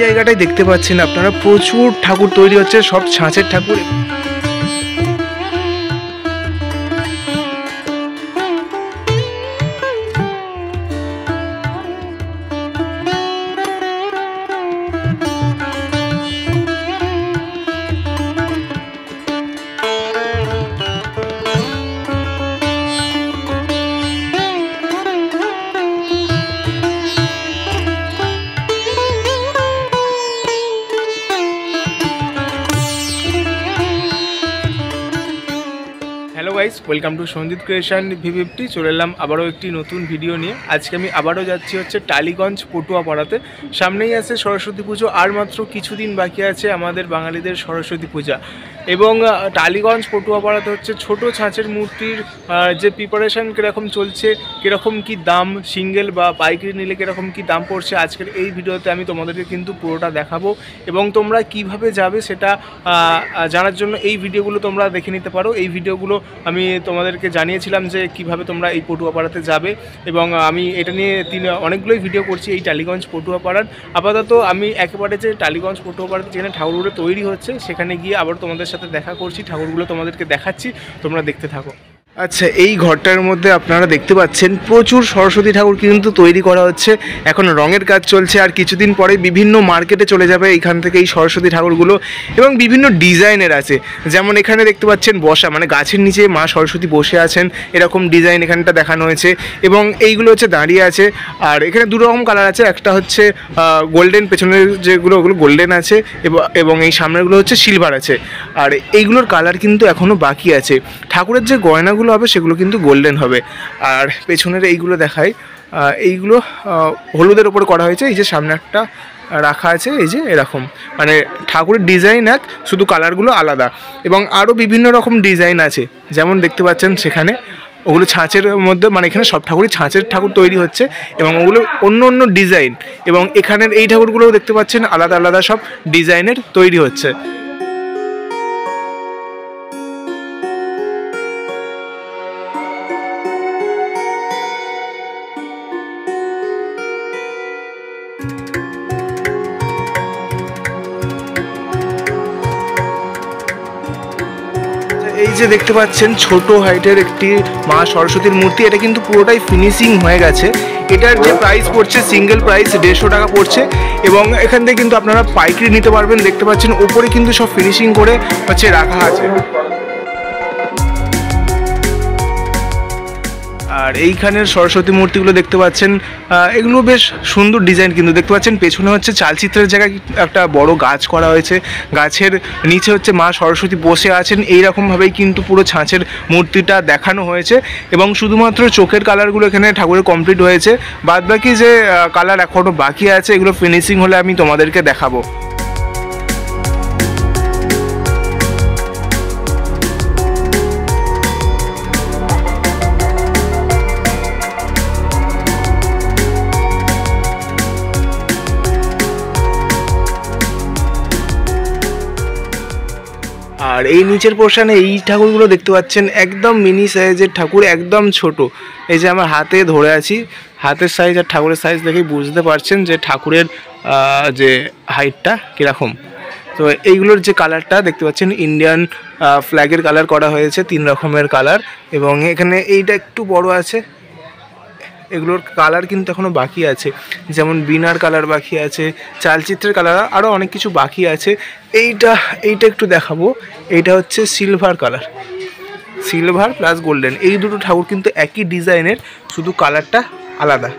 জায়গাটায় দেখতে পাচ্ছেন আপনারা প্রচুর ঠাকুর তৈরি হচ্ছে, সব ছাঁচের ঠাকুর। Hello guys, welcome to Sanjit creation V50। চলে এলাম আবারও একটি নতুন ভিডিও নিয়ে। আজকে আমি আবারও যাচ্ছি হচ্ছে টালিগঞ্জ পটুয়াপাড়াতে। সামনেই আছে সরস্বতী পুজো, আর মাত্র কিছুদিন বাকি আছে আমাদের বাঙালিদের সরস্বতী পূজা। এবং টালিগঞ্জ পটুয়াপাড়াতে হচ্ছে ছোট ছাঁচের মূর্তির যে প্রিপারেশান কীরকম চলছে, কীরকম কি দাম, সিঙ্গেল বা পাইকারি নিলে কীরকম কি দাম পড়ছে, আজকের এই ভিডিওতে আমি তোমাদেরকে কিন্তু পুরোটা দেখাবো। এবং তোমরা কিভাবে যাবে সেটা জানার জন্য এই ভিডিওগুলো তোমরা দেখে নিতে পারো। এই ভিডিওগুলো আমি তোমাদেরকে জানিয়েছিলাম যে কিভাবে তোমরা এই পটুয়াপাড়াতে যাবে, এবং আমি এটা নিয়ে অনেকগুলোই ভিডিও করছি এই টালিগঞ্জ পটুয়াপাড়ার। আপাতত আমি একেবারে যে টালিগঞ্জ পটুয়াপাড়াতে যেখানে ঠাকুরগুলো তৈরি হচ্ছে সেখানে গিয়ে আবার তোমাদের সাথে দেখা করছি, ঠাকুরগুলো তোমাদেরকে দেখাচ্ছি, তোমরা দেখতে থাকো। আচ্ছা, এই ঘরটার মধ্যে আপনারা দেখতে পাচ্ছেন প্রচুর সরস্বতী ঠাকুর কিন্তু তৈরি করা হচ্ছে। এখন রঙের কাজ চলছে, আর কিছুদিন পরে বিভিন্ন মার্কেটে চলে যাবে এইখান থেকে এই সরস্বতী ঠাকুরগুলো। এবং বিভিন্ন ডিজাইনের আছে, যেমন এখানে দেখতে পাচ্ছেন বসা, মানে গাছের নিচে মা সরস্বতী বসে আছেন, এরকম ডিজাইন এখানটা দেখানো হয়েছে। এবং এইগুলো হচ্ছে দাঁড়িয়ে আছে। আর এখানে দু রকম কালার আছে, একটা হচ্ছে গোল্ডেন, পেছনের যেগুলো ওগুলো গোল্ডেন আছে, এবং এই সামনেরগুলো হচ্ছে সিলভার আছে। আর এইগুলোর কালার কিন্তু এখনও বাকি আছে। ঠাকুরের যে গয়নাগুলো হবে সেগুলো কিন্তু গোল্ডেন হবে। আর পেছনের এইগুলো দেখায়, এইগুলো হলুদের ওপর করা হয়েছে। এই যে সামনে একটা রাখা আছে, এই যে এরকম, মানে ঠাকুরের ডিজাইন এক, শুধু কালারগুলো আলাদা। এবং আরও বিভিন্ন রকম ডিজাইন আছে, যেমন দেখতে পাচ্ছেন সেখানে ওগুলো ছাঁচের মধ্যে, মানে এখানে সব ঠাকুরই ছাঁচের ঠাকুর তৈরি হচ্ছে, এবং ওগুলো অন্য অন্য ডিজাইন। এবং এখানের এই ঠাকুরগুলোও দেখতে পাচ্ছেন আলাদা আলাদা সব ডিজাইনের তৈরি হচ্ছে। এই যে দেখতে পাচ্ছেন ছোট হাইটের একটি মা সরস্বতীর মূর্তি, এটা কিন্তু পুরোটাই ফিনিশিং হয়ে গেছে। এটার যে প্রাইস পড়ছে, সিঙ্গেল প্রাইস 150 টাকা পড়ছে। এবং এখান থেকে কিন্তু আপনারা পাইকারি নিতে পারবেন। দেখতে পাচ্ছেন ওপরে কিন্তু সব ফিনিশিং করে হচ্ছে রাখা আছে। আর এইখানের সরস্বতী মূর্তিগুলো দেখতে পাচ্ছেন, এগুলো বেশ সুন্দর ডিজাইন। কিন্তু দেখতে পাচ্ছেন পেছনে হচ্ছে চালচিত্রের জায়গায় একটা বড় গাছ করা হয়েছে, গাছের নিচে হচ্ছে মা সরস্বতী বসে আছেন। এইরকমভাবেই কিন্তু পুরো ছাঁচের মূর্তিটা দেখানো হয়েছে। এবং শুধুমাত্র চোখের কালারগুলো এখানে ঠাকুরের কমপ্লিট হয়েছে, বাদবাকি যে কালার এখনও বাকি আছে এগুলো ফিনিশিং হলে আমি তোমাদেরকে দেখাবো। আর এই নিচের পোর্শনে এই ঠাকুরগুলো দেখতে পাচ্ছেন একদম মিনি সাইজের ঠাকুর, একদম ছোট। এই যে আমার হাতে ধরে আছি, হাতের সাইজ আর ঠাকুরের সাইজ দেখেই বুঝতে পারছেন যে ঠাকুরের যে হাইটটা কীরকম। তো এইগুলোর যে কালারটা দেখতে পাচ্ছেন ইন্ডিয়ান ফ্ল্যাগের কালার করা হয়েছে, 3 রকমের কালার। এবং এখানে এইটা একটু বড় আছে, এগুলোর কালার কিন্তু এখনও বাকি আছে, যেমন বিনার কালার বাকি আছে, চালচিত্রের কালার, আরও অনেক কিছু বাকি আছে। এইটা একটু দেখাবো। এইটা হচ্ছে silver colour, silver plus golden. এই দুটো ঠাকুর কিন্তু একই ডিজাইনের, শুধু কালারটা আলাদা।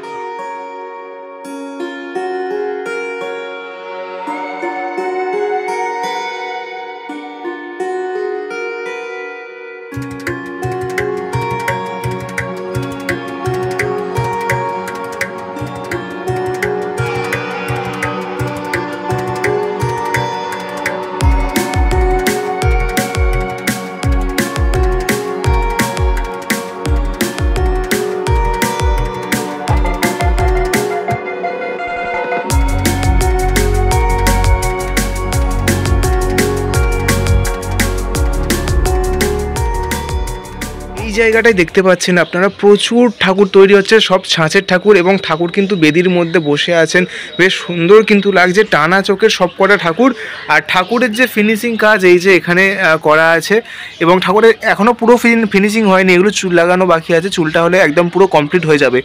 জায়গাটায় দেখতে পাচ্ছেন আপনারা প্রচুর ঠাকুর তৈরি হচ্ছে, সব ছাঁচের ঠাকুর, এবং ঠাকুর কিন্তু বেদির মধ্যে বসে আছেন। বেশ সুন্দর কিন্তু লাগছে, টানা চোখের সব কটা ঠাকুর। আর ঠাকুরের যে ফিনিশিং কাজ এই যে এখানে করা আছে, এবং ঠাকুরের এখনও পুরো ফিনিশিং হয়নি, এগুলো চুল লাগানো বাকি আছে, চুলটা হলে একদম পুরো কমপ্লিট হয়ে যাবে।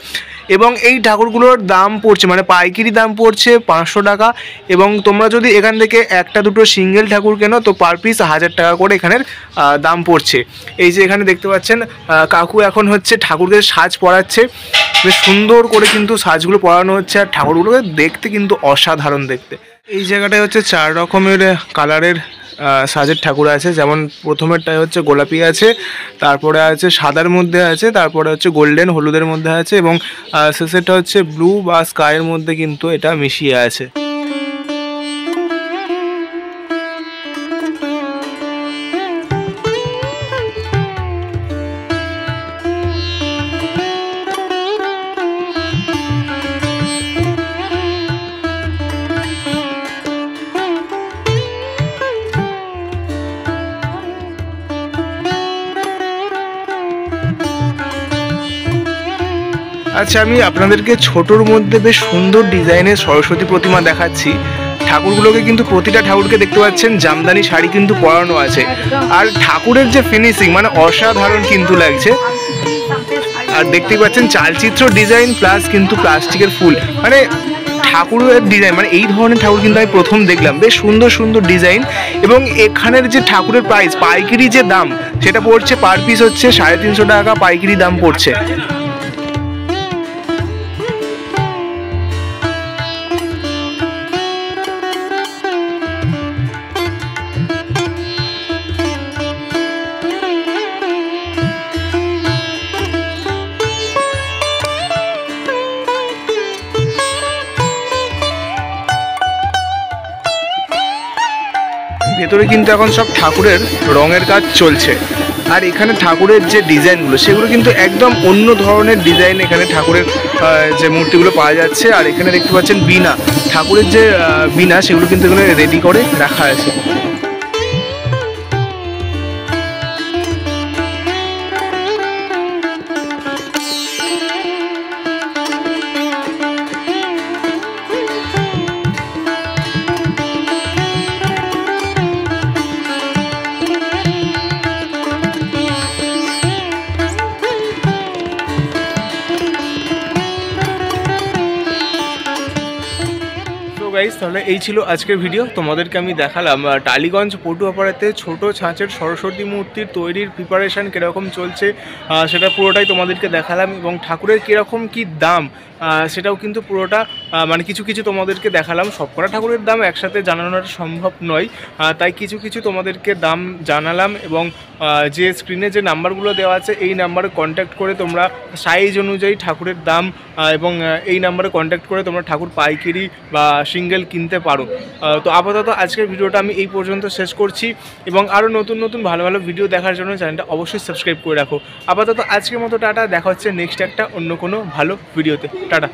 এবং এই ঠাকুরগুলোর দাম পড়ছে, মানে পাইকারি দাম পড়ছে 500 টাকা, এবং তোমরা যদি এখান থেকে একটা দুটো সিঙ্গেল ঠাকুর কেনো তো পার পিস 1000 টাকা করে এখানের দাম পড়ছে। এই যে এখানে দেখতে পাচ্ছেন কাকু এখন হচ্ছে ঠাকুরদের সাজ পরাচ্ছে, বেশ সুন্দর করে কিন্তু সাজগুলো পরানো হচ্ছে, আর ঠাকুরগুলোকে দেখতে কিন্তু অসাধারণ দেখতে। এই জায়গাটায় হচ্ছে 4 রকমের কালারের সাজের ঠাকুর আছে, যেমন প্রথমেরটায় হচ্ছে গোলাপি আছে, তারপরে আছে সাদার মধ্যে আছে, তারপরে হচ্ছে গোল্ডেন হলুদের মধ্যে আছে, এবং শেষেরটা হচ্ছে ব্লু বা স্কাইয়ের মধ্যে কিন্তু এটা মিশিয়ে আছে। আচ্ছা, আমি আপনাদেরকে ছোটোর মধ্যে বেশ সুন্দর ডিজাইনের সরস্বতী প্রতিমা দেখাচ্ছি। ঠাকুরগুলোকে কিন্তু প্রতিটা ঠাকুরকে দেখতে পাচ্ছেন জামদানি শাড়ি কিন্তু পরানো আছে, আর ঠাকুরের যে ফিনিশিং মানে অসাধারণ কিন্তু লাগছে। আর দেখতেই পাচ্ছেন চালচিত্র ডিজাইন প্লাস কিন্তু প্লাস্টিকের ফুল, মানে ঠাকুরের ডিজাইন, মানে এই ধরনের ঠাকুর কিন্তু আমি প্রথম দেখলাম। বেশ সুন্দর সুন্দর ডিজাইন, এবং এখানের যে ঠাকুরের প্রাইস পাইকারি যে দাম সেটা পড়ছে পার পিস হচ্ছে 350 টাকা পাইকারি দাম পড়ছে। ভেতরে কিন্তু এখন সব ঠাকুরের রঙের কাজ চলছে, আর এখানে ঠাকুরের যে ডিজাইনগুলো সেগুলো কিন্তু একদম অন্য ধরনের ডিজাইন এখানে ঠাকুরের যে মূর্তিগুলো পাওয়া যাচ্ছে। আর এখানে দেখতে পাচ্ছেন বীণা, ঠাকুরের যে বীণা সেগুলো কিন্তু এখানে রেডি করে রাখা আছে। গাইস, তাহলে এই ছিল আজকের ভিডিও। তোমাদেরকে আমি দেখালাম টালিগঞ্জ পটুয়াপাড়াতে ছোট ছাঁচের সরস্বতী মূর্তির তৈরির প্রিপারেশান কীরকম চলছে সেটা পুরোটাই তোমাদেরকে দেখালাম, এবং ঠাকুরের কীরকম কী দাম সেটাও কিন্তু পুরোটা মানে কিছু কিছু তোমাদেরকে দেখালাম। সবকটা ঠাকুরের দাম একসাথে জানানোটা সম্ভব নয়, তাই কিছু কিছু তোমাদেরকে দাম জানালাম, এবং যে স্ক্রিনে যে নাম্বারগুলো দেওয়া আছে এই নাম্বারে কন্ট্যাক্ট করে তোমরা সাইজ অনুযায়ী ঠাকুরের দাম এবং এই নাম্বারে কন্ট্যাক্ট করে তোমরা ঠাকুর পাইকারি বা সিঙ্গেল কিনতে পারো। তো আপাতত আজকের ভিডিওটা আমি এই পর্যন্ত শেষ করছি, এবং আরও নতুন নতুন ভালো ভালো ভিডিও দেখার জন্য চ্যানেলটা অবশ্যই সাবস্ক্রাইব করে রাখো। আপাতত আজকের মতো টাটা, দেখা হচ্ছে নেক্সট একটা অন্য কোনো ভালো ভিডিওতে। টাটা।